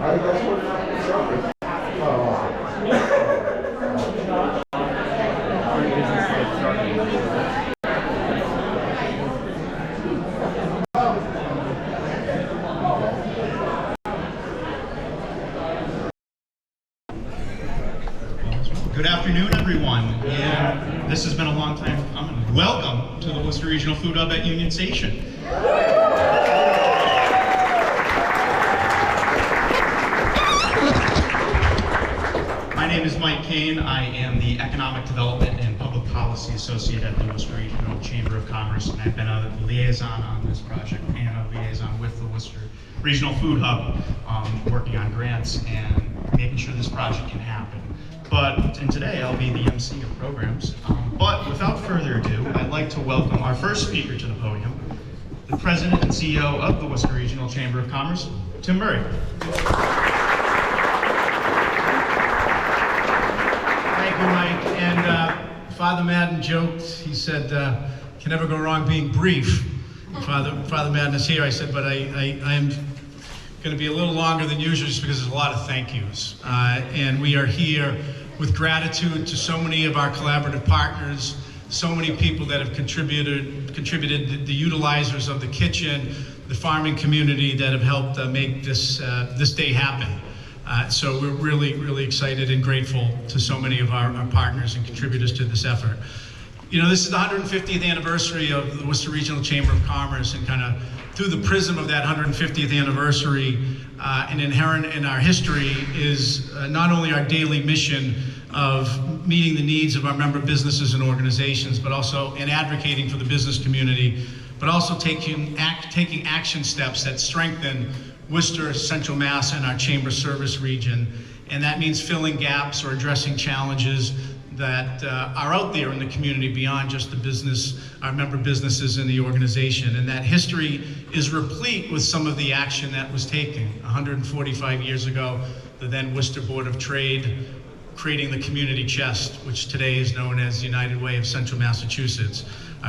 Good afternoon, everyone, and this has been a long time coming. Welcome to the Worcester Regional Food Hub at Union Station. My name is Mike Kane. I am the Economic Development and Public Policy Associate at the Worcester Regional Chamber of Commerce, and I've been a liaison on this project and a liaison with the Worcester Regional Food Hub, working on grants and making sure this project can happen. And today I'll be the MC of programs. But without further ado, I'd like to welcome our first speaker to the podium, the President and CEO of the Worcester Regional Chamber of Commerce, Tim Murray. Thank you, Mike. And Father Madden joked, he said, can never go wrong being brief. Father Madden is here. I said, but I am going to be a little longer than usual just because there's a lot of thank yous. And we are here with gratitude to so many of our collaborative partners, so many people that have contributed, the utilizers of the kitchen, the farming community that have helped make this day happen. So we're really, really excited and grateful to so many of our partners and contributors to this effort. You know, this is the 150th anniversary of the Worcester Regional Chamber of Commerce, and kind of through the prism of that 150th anniversary, and inherent in our history is not only our daily mission of meeting the needs of our member businesses and organizations, but also in advocating for the business community, but also taking action steps that strengthen Worcester, Central Mass, and our chamber service region. And that means filling gaps or addressing challenges that are out there in the community beyond just the business, our member businesses in the organization. And that history is replete with some of the action that was taken. 145 years ago, the then Worcester Board of Trade creating the Community Chest, which today is known as the United Way of Central Massachusetts,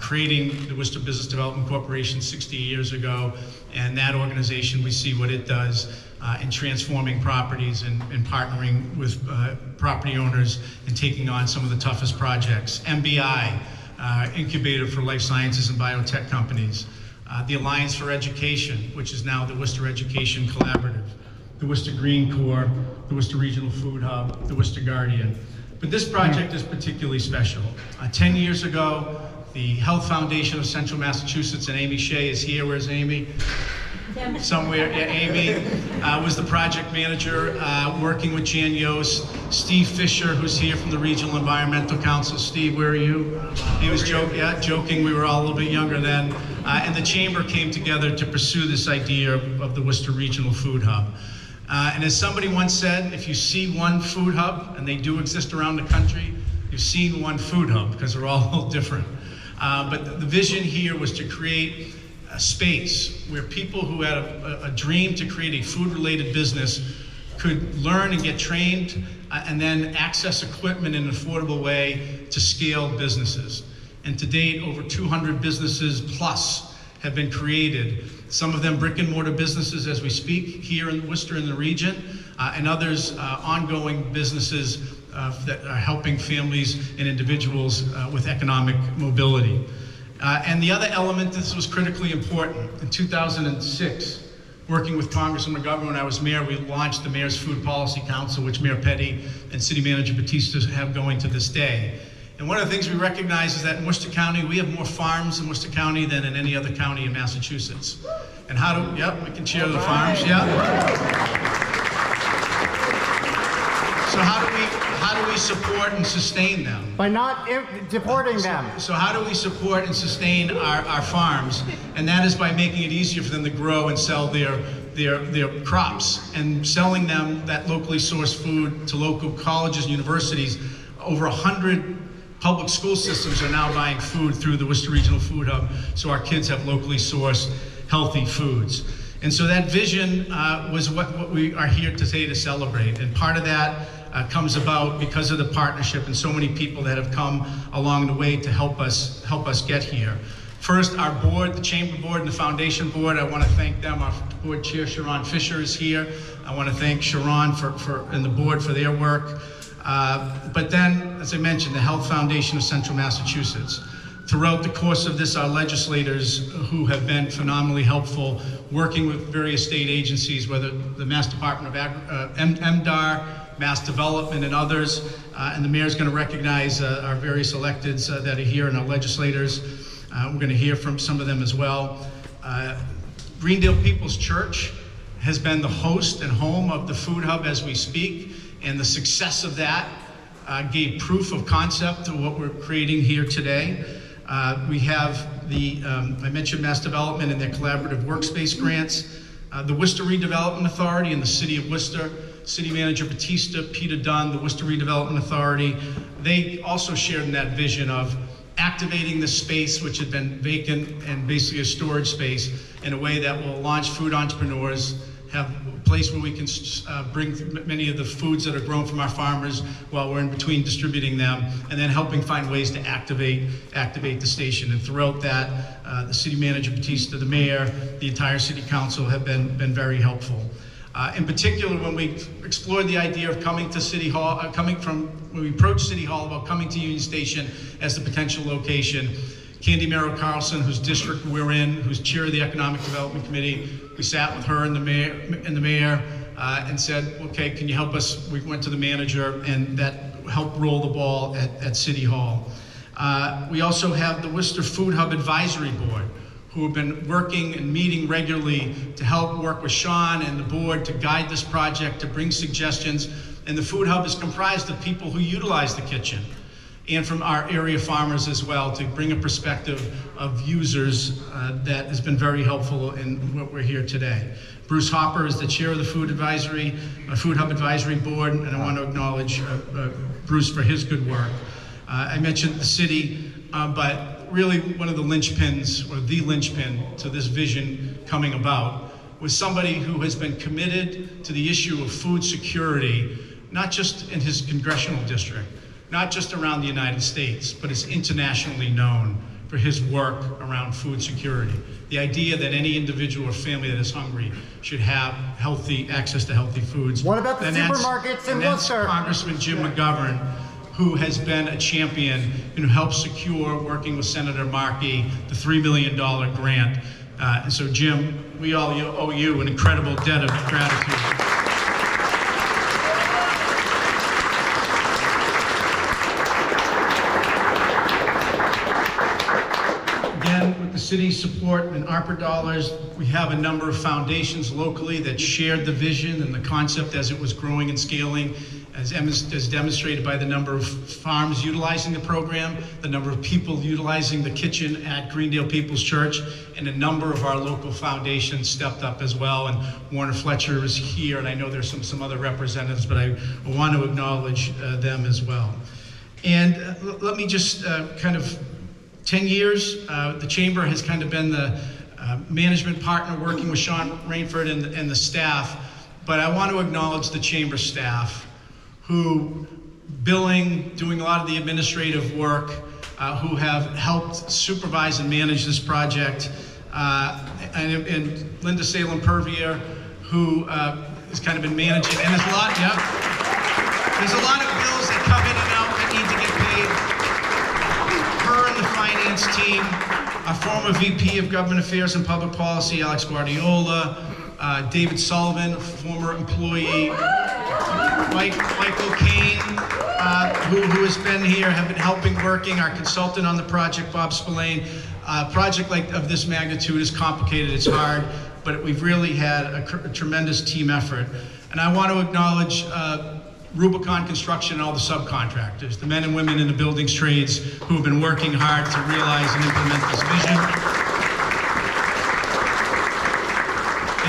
creating the Worcester Business Development Corporation 60 years ago, and that organization, we see what it does in transforming properties and partnering with property owners and taking on some of the toughest projects. MBI, Incubator for Life Sciences and Biotech Companies. The Alliance for Education, which is now the Worcester Education Collaborative. The Worcester Green Corps, the Worcester Regional Food Hub, the Worcester Guardian. But this project is particularly special. 10 years ago, the Health Foundation of Central Massachusetts, and Amy Shea is here. Where's Amy? Somewhere. Yeah, Amy was the project manager, working with Jan Yost. Steve Fisher, who's here from the Regional Environmental Council. Steve, where are you? He was joking. We were all a little bit younger then. And the Chamber came together to pursue this idea of the Worcester Regional Food Hub. And as somebody once said, if you see one food hub, and they do exist around the country, you've seen one food hub, because they're all a little different. But the vision here was to create a space where people who had a dream to create a food-related business could learn and get trained, and then access equipment in an affordable way to scale businesses. And to date, over 200 businesses plus have been created. Some of them brick and mortar businesses as we speak here in Worcester in the region, and others ongoing businesses that are helping families and individuals with economic mobility. And the other element, this was critically important. In 2006, working with Congressman McGovern when I was mayor, we launched the Mayor's Food Policy Council, which Mayor Petty and City Manager Batista have going to this day. And one of the things we recognize is that in Worcester County, we have more farms in Worcester County than in any other county in Massachusetts. And how do, yep, we can cheer the farms, yeah. So how do we support and sustain them? By not deporting them. So how do we support and sustain our farms? And that is by making it easier for them to grow and sell their crops, and selling them that locally sourced food to local colleges and universities. Over 100 public school systems are now buying food through the Worcester Regional Food Hub, so our kids have locally sourced healthy foods. And so that vision was what we are here today to celebrate. And part of that comes about because of the partnership and so many people that have come along the way to help us get here. First, our board, the Chamber Board and the Foundation Board, I want to thank them. Our board chair, Sharon Fisher, is here. I want to thank Sharon and the board for their work. But then, as I mentioned, the Health Foundation of Central Massachusetts. Throughout the course of this, our legislators who have been phenomenally helpful, working with various state agencies, whether the Mass Department of MDAR, Mass Development, and others. And the mayor's going to recognize our various electeds that are here and our legislators. We're going to hear from some of them as well. Greendale People's Church has been the host and home of the Food Hub as we speak, and the success of that gave proof of concept to what we're creating here today. We have the, I mentioned Mass Development and their collaborative workspace grants, the Worcester Redevelopment Authority and the City of Worcester, City Manager Batista, Peter Dunn, the Worcester Redevelopment Authority. They also shared in that vision of activating the space which had been vacant and basically a storage space in a way that will launch food entrepreneurs, have a place where we can bring many of the foods that are grown from our farmers while we're in between distributing them, and then helping find ways to activate the station. And throughout that, the City Manager Batista, the mayor, the entire City Council have been very helpful. In particular, when we explored the idea of coming to City Hall, when we approached City Hall about coming to Union Station as the potential location, Candy Merrill Carlson, whose district we're in, who's chair of the Economic Development Committee, we sat with her and the mayor and said, okay, can you help us? We went to the manager, and that helped roll the ball at City Hall. We also have the Worcester Food Hub Advisory Board, who have been working and meeting regularly to help work with Sean and the board to guide this project, to bring suggestions. And the Food Hub is comprised of people who utilize the kitchen, and from our area farmers as well, to bring a perspective of users that has been very helpful in what we're here today. Bruce Hopper is the chair of the Food Hub Advisory Board, and I want to acknowledge Bruce for his good work. I mentioned the city, but really one of the linchpins, or the linchpin to this vision coming about, was somebody who has been committed to the issue of food security, not just in his congressional district, not just around the United States, but is internationally known for his work around food security. The idea that any individual or family that is hungry should have access to healthy foods. What about the supermarkets in Worcester? Congressman Jim McGovern, who has been a champion and who helped secure, working with Senator Markey, the $3 million grant. And so, Jim, we all owe you an incredible debt of gratitude. City's support and ARPA dollars, we have a number of foundations locally that shared the vision and the concept as it was growing and scaling, as demonstrated by the number of farms utilizing the program, the number of people utilizing the kitchen at Greendale People's Church, and a number of our local foundations stepped up as well. And Warner Fletcher is here, and I know there's some other representatives, but I want to acknowledge them as well. And let me just 10 years, the Chamber has kind of been the management partner working with Sean Rainford and the staff, but I want to acknowledge the Chamber staff who, doing a lot of the administrative work, who have helped supervise and manage this project, and Linda Salem-Purvier, who has kind of been managing, and there's a lot of bills that come in and out that need to get paid. Her and the finance team, our former VP of Government Affairs and Public Policy, Alex Guardiola, David Sullivan, a former employee, Michael Kane, who has been here, have been helping, working, our consultant on the project, Bob Spillane. A project of this magnitude is complicated, it's hard, but we've really had a tremendous team effort. And I want to acknowledge Rubicon Construction and all the subcontractors, the men and women in the buildings trades who have been working hard to realize and implement this vision.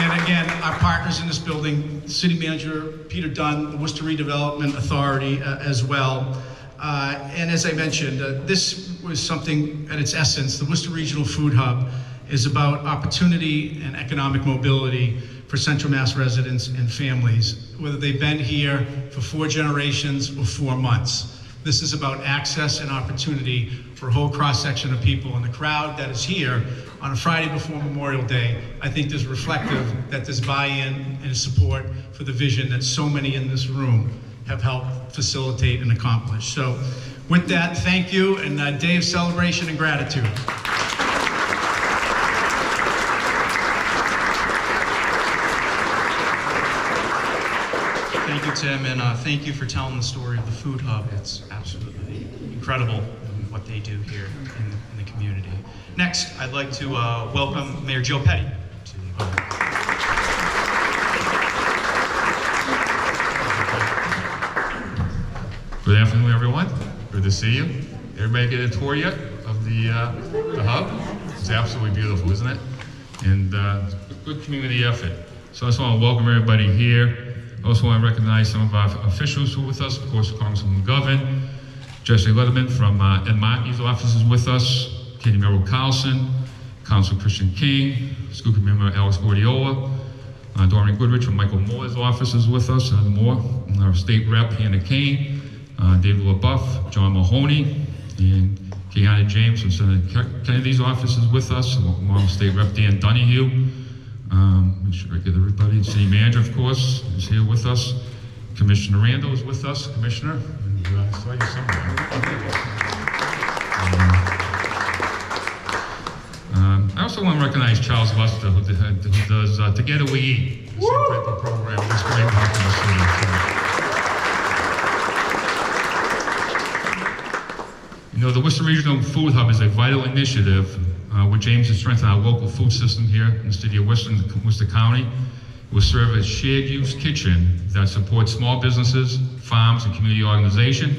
And again, our partners in this building, City Manager Peter Dunn, the Worcester Redevelopment Authority as well. And as I mentioned, this was something at its essence. The Worcester Regional Food Hub is about opportunity and economic mobility for Central Mass residents and families, whether they've been here for 4 generations or 4 months. This is about access and opportunity for a whole cross-section of people. And the crowd that is here on a Friday before Memorial Day, I think is reflective that there's buy-in and support for the vision that so many in this room have helped facilitate and accomplish. So with that, thank you, and a day of celebration and gratitude. Thank you, Tim, and thank you for telling the story of the Food Hub. It's absolutely incredible what they do here in the community. Next, I'd like to welcome Mayor Joe Petty to the podium. Good afternoon, everyone. Good to see you. Everybody get a tour yet of the hub? It's absolutely beautiful, isn't it? And good community effort. So I just want to welcome everybody here. I also want to recognize some of our officials who are with us. Of course, Congressman McGovern, Jesse Letterman from Ed Markey's office is with us, Katie Merrill Carlson, Councilor Christian King, School Committee Member Alex Gordiola, Dorian Goodrich from Michael Moore's office is with us, and more. And our state rep, Hannah Kane, David LaBeouf, John Mahoney, and Kiana James from Senator Kennedy's office is with us, along with State Rep Dan Donahue. Make sure I get everybody. City Manager, of course, is here with us. Commissioner Randall is with us, Commissioner. And I saw you somewhere. I also want to recognize Charles Luster, who does Together We Eat, the same type of program. It's great helping the city. You know, the Worcester Regional Food Hub is a vital initiative which aims to strengthen our local food system here in the city of Worcester, Worcester County. It will serve as shared-use kitchen that supports small businesses, farms, and community organization.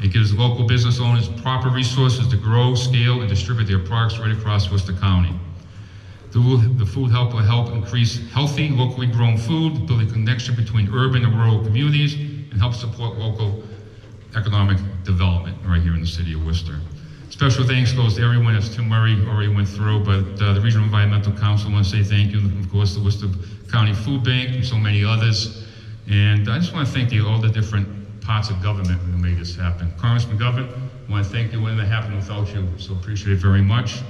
It gives local business owners proper resources to grow, scale, and distribute their products right across Worcester County. The Food Hub will help increase healthy, locally grown food, build a connection between urban and rural communities, and help support local economic development right here in the city of Worcester. Special thanks goes to everyone, as Tim Murray already went through, but the Regional Environmental Council, I want to say thank you, and of course the Worcester County Food Bank, and so many others. And I just want to thank all the different parts of government who made this happen. Congressman McGovern, I want to thank you. It wouldn't have happened without you, so appreciate it very much.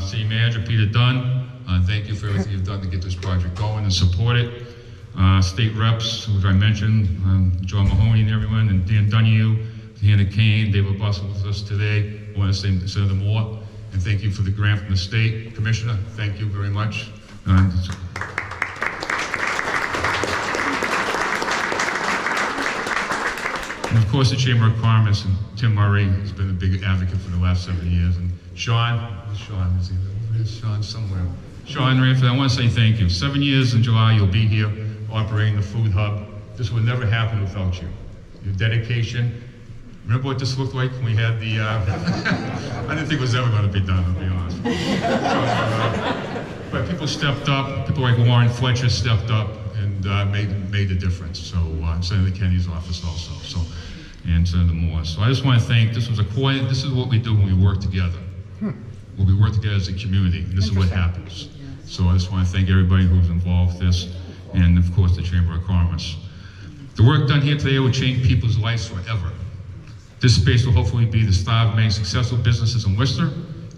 City Manager Peter Dunn, thank you for everything you've done to get this project going and support it. State reps, which I mentioned, John Mahoney and everyone, and Dan Donahue, Hannah Kane, David Bussell with us today. I want to say Senator Moore, and thank you for the grant from the state. Commissioner, thank you very much. And of course, the Chamber of Commerce, and Tim Murray has been a big advocate for the last 7 years. And Sean, is he over here? Sean somewhere. Sean Ranford, I want to say thank you. 7 years in July, you'll be here operating the Food Hub. This would never happen without you. Your dedication. Remember what this looked like when we had the, I didn't think it was ever going to be done, to be honest. But people stepped up, people like Warren Fletcher stepped up and made the difference. So Senator Kennedy's office also, and Senator Moore. So I just want to thank, this is what we do when we work together. When we work together as a community, and this is what happens. So I just want to thank everybody who's involved with this, and of course the Chamber of Commerce. The work done here today will change people's lives forever. This space will hopefully be the start of many successful businesses in Worcester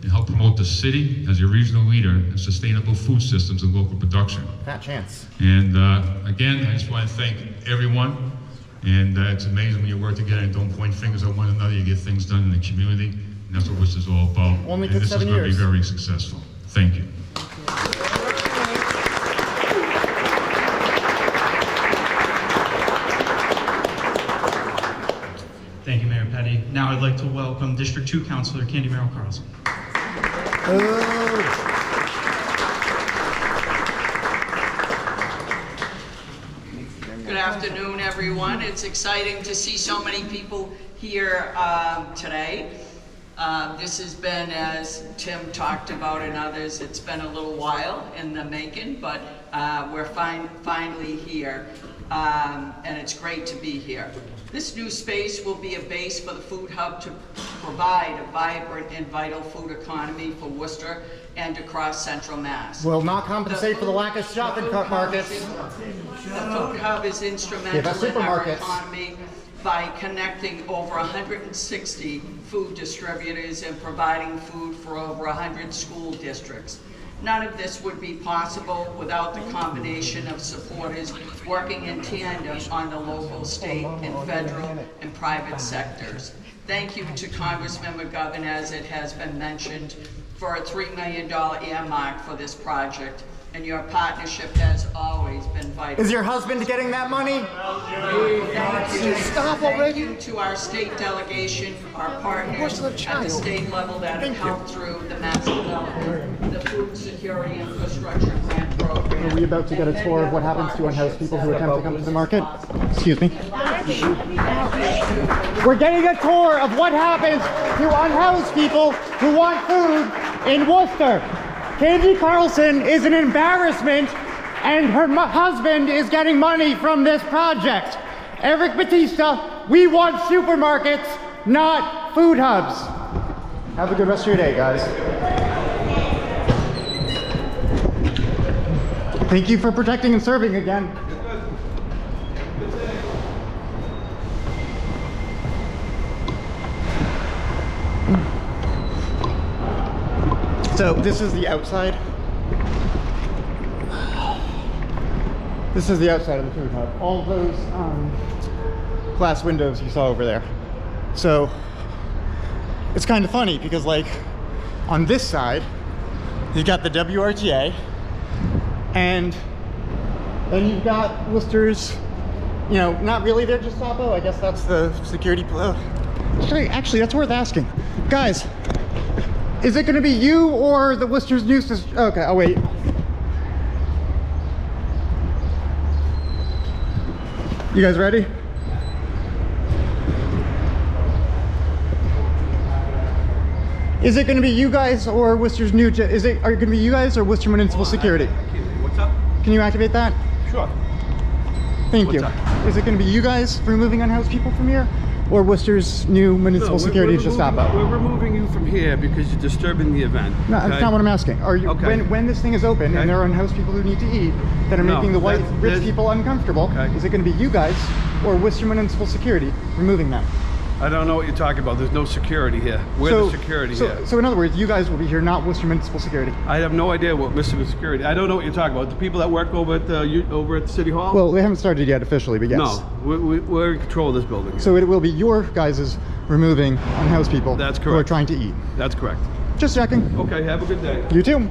and help promote the city as a regional leader in sustainable food systems and local production. Fat chance. And again, I just want to thank everyone. And it's amazing when you work together and don't point fingers at one another, you get things done in the community. And that's what Worcester's all about. Only and took this 7 is going to years. be very successful. Thank you. Thank you, Mayor Petty. Now I'd like to welcome District 2 Councilor Candy Merrill Carlson. Good afternoon, everyone. It's exciting to see so many people here today. This has been, as Tim talked about and others, it's been a little while in the making, but we're finally here, and it's great to be here. This new space will be a base for the Food Hub to provide a vibrant and vital food economy for Worcester and across Central Mass. Will not compensate for the lack of shopping cart markets. The Food Hub is instrumental in our economy by connecting over 160 food distributors and providing food for over 100 school districts. None of this would be possible without the combination of supporters working in tandem on the local, state, and federal and private sectors. Thank you to Congressman McGovern, as it has been mentioned, for a $3 million earmark for this project, and your partnership has always been vital. Is your husband getting that money? Thank you. Stop Thank already. you to our state delegation, our partners the at the child. state level that have Thank you. helped through the mass development, the food security infrastructure grant program. Are we about to get a tour of what happens to unhoused people who attempt to come to the market? Excuse me. We're getting a tour of what happens to unhoused people who want food in Worcester. Candy Carlson is an embarrassment, and her husband is getting money from this project. Eric Batista, we want supermarkets, not food hubs. Have a good rest of your day, guys. Thank you for protecting and serving again. So this is the outside. This is the outside of the food hub. All those glass windows you saw over there. So it's kind of funny because, like, on this side, you've got the WRTA, and then you've got Worcester's, you know, not really their Gestapo. I guess that's the security. Actually, that's worth asking. Guys, is it going to be you or the Worcester's new system? Okay, I'll wait. You guys ready? Is it going to be you guys or Worcester's new? Are you going to be you guys or Worcester Municipal Security? What's up? Can you activate that? Sure. Thank you. What's up? Is it going to be you guys removing unhoused people from here, or Worcester's new Municipal Security Gestapo? We're removing you from here because you're disturbing the event. No, that's not what I'm asking. Are you Okay. when this thing is open Okay. and there are unhoused people who need to eat that are No, making the white that's- rich that's- people uncomfortable? Okay. Is it going to be you guys or Worcester Municipal Security removing them? I don't know what you're talking about. There's no security here. We're the security here. So in other words, you guys will be here, not Worcester Municipal Security. I have no idea what Mr. Security. I don't know what you're talking about. The people that work over at the City Hall? Well, they haven't started yet officially, but yes. no, we're in control of this building. So it will be your guys' removing unhoused people That's who are correct. trying to eat. That's correct. Just checking. Okay, have a good day. You too.